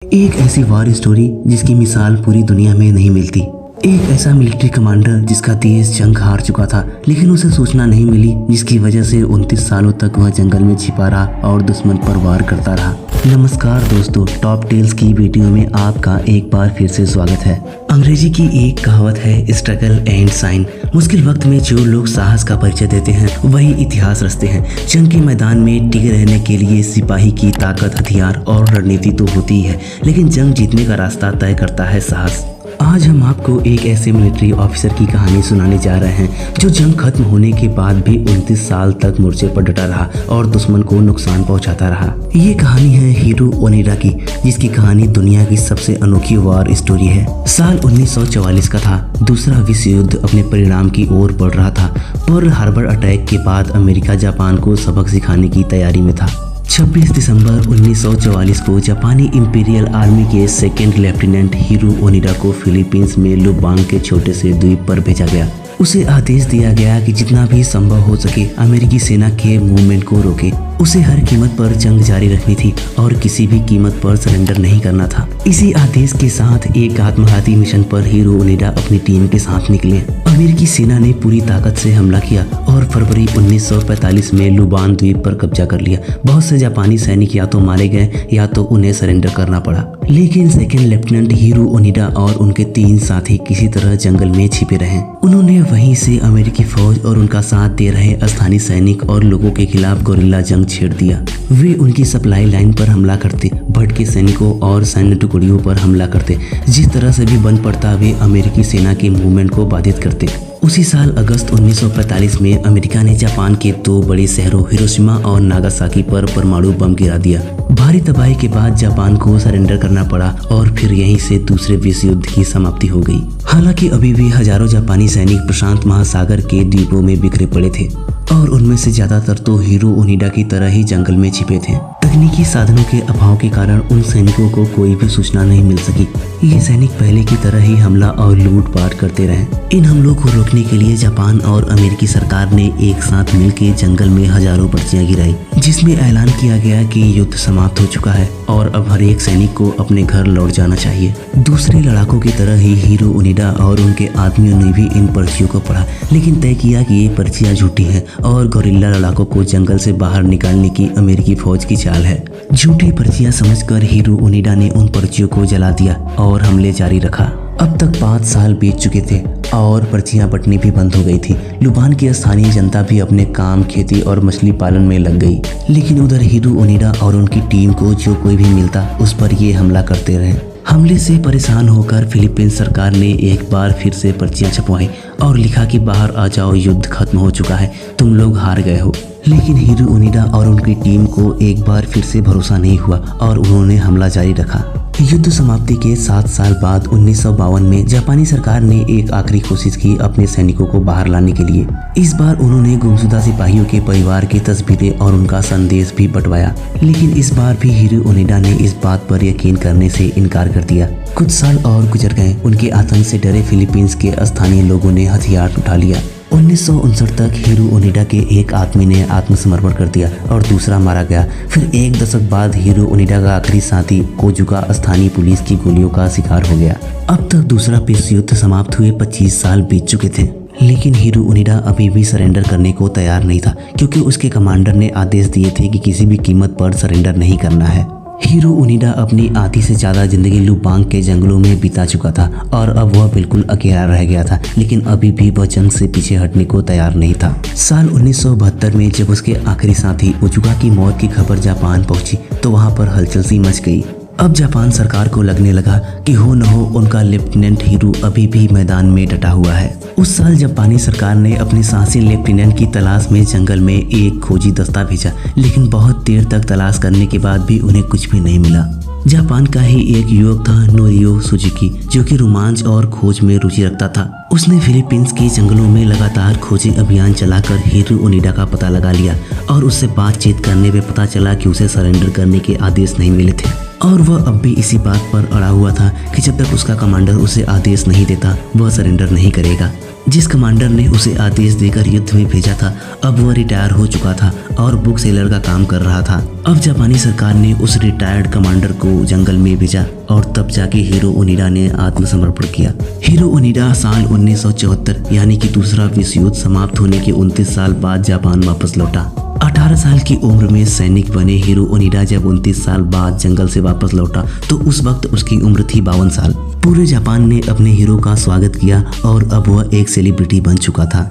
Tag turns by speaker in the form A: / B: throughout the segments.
A: एक ऐसी war story जिसकी मिसाल पूरी दुनिया में नहीं मिलती। एक ऐसा मिलिट्री कमांडर जिसका देश जंग हार चुका था, लेकिन उसे सूचना नहीं मिली, जिसकी वजह से 29 सालों तक वह जंगल में छिपा रहा और दुश्मन पर वार करता रहा। नमस्कार दोस्तों, टॉप टेल्स की वीडियो में आपका एक बार फिर से स्वागत है। अंग्रेजी की एक कहावत है, स्ट्रगल एंड साइन। मुश्किल वक्त में जो लोग साहस का परिचय देते हैं वही इतिहास रचते हैं। जंग के मैदान में टिके रहने के लिए सिपाही की ताकत, हथियार और रणनीति तो होती ही है, लेकिन जंग जीतने का रास्ता तय करता है साहस। आज हम आपको एक ऐसे मिलिट्री ऑफिसर की कहानी सुनाने जा रहे हैं जो जंग खत्म होने के बाद भी 29 साल तक मोर्चे पर डटा रहा और दुश्मन को नुकसान पहुंचाता रहा। ये कहानी है हीरो ओनिडा की, जिसकी कहानी दुनिया की सबसे अनोखी वॉर स्टोरी है। साल 1944 का था। दूसरा विश्व युद्ध अपने परिणाम की ओर बढ़ रहा था। पर्ल हार्बर अटैक के बाद अमेरिका जापान को सबक सिखाने की तैयारी में था। 26 दिसंबर 1944 को जापानी इंपीरियल आर्मी के सेकेंड लेफ्टिनेंट हीरो ओनिडा को फिलीपींस में लुबांग के छोटे से द्वीप पर भेजा गया। उसे आदेश दिया गया कि जितना भी संभव हो सके अमेरिकी सेना के मूवमेंट को रोके। उसे हर कीमत पर जंग जारी रखनी थी और किसी भी कीमत पर सरेंडर नहीं करना था। इसी आदेश के साथ एक आत्मघाती मिशन पर हीरो ओनिडा अपनी टीम के साथ निकले। अमेरिकी सेना ने पूरी ताकत से हमला किया और फरवरी 1945 में लुबान द्वीप पर कब्जा कर लिया। बहुत से जापानी सैनिक या तो मारे गए या तो उन्हें सरेंडर करना पड़ा, लेकिन सेकेंड लेफ्टिनेंट हीरो ओनिडा और उनके 3 साथी किसी तरह जंगल में छिपे रहे। उन्होंने वहीं से अमेरिकी फौज और उनका साथ दे रहे स्थानीय सैनिक और लोगों के खिलाफ गोरिल्ला जंग छेड़ दिया। वे उनकी सप्लाई लाइन पर हमला करते, भटके सैनिकों और सैन्य टुकड़ियों पर हमला करते। जिस तरह से भी बन पड़ता वे अमेरिकी सेना के मूवमेंट को बाधित करते। उसी साल अगस्त 1945 में अमेरिका ने जापान के 2 बड़े शहरों हिरोशिमा और नागासाकी पर परमाणु बम गिरा दिया। भारी तबाही के बाद जापान को सरेंडर करना पड़ा और फिर यहीं से दूसरे विश्व युद्ध की समाप्ति हो गई। हालांकि अभी भी हजारों जापानी सैनिक प्रशांत महासागर के द्वीपों में बिखरे पड़े थे और उनमें से ज्यादातर तो हीरो ओनिडा की तरह ही जंगल में छिपे थे। तकनीकी साधनों के अभाव के कारण उन सैनिकों को कोई भी सूचना नहीं मिल सकी। ये सैनिक पहले की तरह ही हमला और लूटपाट करते रहे। इन हमलों को रोकने के लिए जापान और अमेरिकी सरकार ने एक साथ मिलकर जंगल में हजारों पर्चियां गिराई, जिसमें ऐलान किया गया कि युद्ध समाप्त हो चुका है और अब हर एक सैनिक को अपने घर लौट जाना चाहिए। दूसरे लड़ाकों की तरह ही हीरो ओनिडा और उनके आदमियों ने भी इन पर्चियों को पढ़ा, लेकिन तय किया कि ये पर्चियां झूठी हैं और गोरिल्ला लड़ाकों को जंगल से बाहर निकालने की अमेरिकी फौज की चाल है। झूठी पर्चियां समझकर हीरो ओनिडा ने उन पर्चियों को जला दिया और हमले जारी रखा। अब तक 5 साल बीत चुके थे और पर्चियां बंटनी भी बंद हो गई थी। लुबान की स्थानीय जनता भी अपने काम, खेती और मछली पालन में लग गई, लेकिन उधर हीरो ओनिडा और उनकी टीम को जो कोई भी मिलता उस पर ये हमला करते रहे। हमले से परेशान होकर फिलीपींस सरकार ने एक बार फिर से पर्चियां छपवाई और लिखा कि बाहर आ जाओ, युद्ध खत्म हो चुका है, तुम लोग हार गए हो। लेकिन हीरो ओनिडा और उनकी टीम को एक बार फिर से भरोसा नहीं हुआ और उन्होंने हमला जारी रखा। युद्ध समाप्ति के 7 साल बाद 1952 में जापानी सरकार ने एक आखिरी कोशिश की अपने सैनिकों को बाहर लाने के लिए। इस बार उन्होंने गुमशुदा सिपाहियों के परिवार की तस्वीरें और उनका संदेश भी बंटवाया, लेकिन इस बार भी हीरो ओनिडा ने इस बात पर यकीन करने से इनकार कर दिया। कुछ साल और गुजर गए। उनके आतंक से डरे फिलीपींस के स्थानीय लोगों ने हथियार उठा लिया। 1959 तक हीरो ओनिडा के एक आदमी ने आत्मसमर्पण कर दिया और दूसरा मारा गया। फिर 1 दशक बाद हीरो ओनिडा का आखिरी साथी कोजुका स्थानीय पुलिस की गोलियों का शिकार हो गया। अब तक दूसरा विश्व युद्ध समाप्त हुए 25 साल बीत चुके थे, लेकिन हीरो ओनिडा अभी भी सरेंडर करने को तैयार नहीं था, क्योंकि उसके कमांडर ने आदेश दिए थे कि किसी भी कीमत पर सरेंडर नहीं करना है। हीरो ओनिडा अपनी आधी से ज्यादा जिंदगी लुबांग के जंगलों में बिता चुका था और अब वह बिल्कुल अकेला रह गया था, लेकिन अभी भी वह जंग से पीछे हटने को तैयार नहीं था। साल 1972 में जब उसके आखिरी साथी कोजुका की मौत की खबर जापान पहुंची तो वहां पर हलचल सी मच गई। अब जापान सरकार को लगने लगा कि हो न हो उनका लेफ्टिनेंट हीरो अभी भी मैदान में डटा हुआ है। उस साल जापानी सरकार ने अपने साहसी लेफ्टिनेंट की तलाश में जंगल में एक खोजी दस्ता भेजा, लेकिन बहुत देर तक तलाश करने के बाद भी उन्हें कुछ भी नहीं मिला। जापान का ही एक युवक था, नोरियो सुजुकी, जो कि रोमांच और खोज में रुचि रखता था। उसने फिलीपींस के जंगलों में लगातार खोजी अभियान चलाकर हीरो ओनिडा का पता लगा लिया और उससे बातचीत करने पे पता चला कि उसे सरेंडर करने के आदेश नहीं मिले थे और वह अब भी इसी बात पर अड़ा हुआ था कि जब तक उसका कमांडर उसे आदेश नहीं देता वह सरेंडर नहीं करेगा। जिस कमांडर ने उसे आदेश देकर युद्ध में भेजा था अब वह रिटायर हो चुका था और बुक सेलर का काम कर रहा था। अब जापानी सरकार ने उस रिटायर्ड कमांडर को जंगल में भेजा और तब जाके हीरो ओनिडा ने आत्मसमर्पण किया। हीरो ओनिडा साल 1974 यानी कि दूसरा विश्व युद्ध समाप्त होने के 29 साल बाद जापान वापस लौटा। 18 साल की उम्र में सैनिक बने हीरो ओनिडा जब 29 साल बाद जंगल से वापस लौटा तो उस वक्त उसकी उम्र थी 52 साल। पूरे जापान ने अपने हीरो का स्वागत किया और अब वह एक सेलिब्रिटी बन चुका था।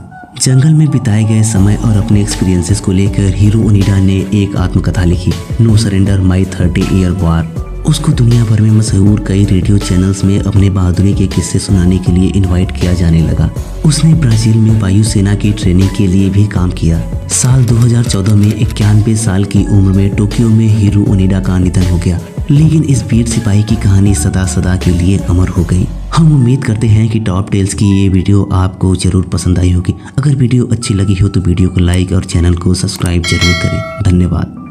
A: जंगल में बिताए गए समय और अपने एक्सपीरियंसेस को लेकर हीरो ओनिडा ने एक आत्मकथा लिखी, नो सरेंडर माई 30 ईयर वॉर। उसको दुनिया भर में मशहूर कई रेडियो चैनल्स में अपने बहादुरी के किस्से सुनाने के लिए इनवाइट किया जाने लगा। उसने ब्राजील में वायुसेना की ट्रेनिंग के लिए भी काम किया। साल 2014 में 91 साल की उम्र में टोक्यो में हीरो ओनिडा का निधन हो गया, लेकिन इस वीर सिपाही की कहानी सदा सदा के लिए अमर हो गई। हम उम्मीद करते हैं कि टॉप टेल्स की ये वीडियो आपको जरूर पसंद आई होगी। अगर वीडियो अच्छी लगी हो तो वीडियो को लाइक और चैनल को सब्सक्राइब जरूर करें। धन्यवाद।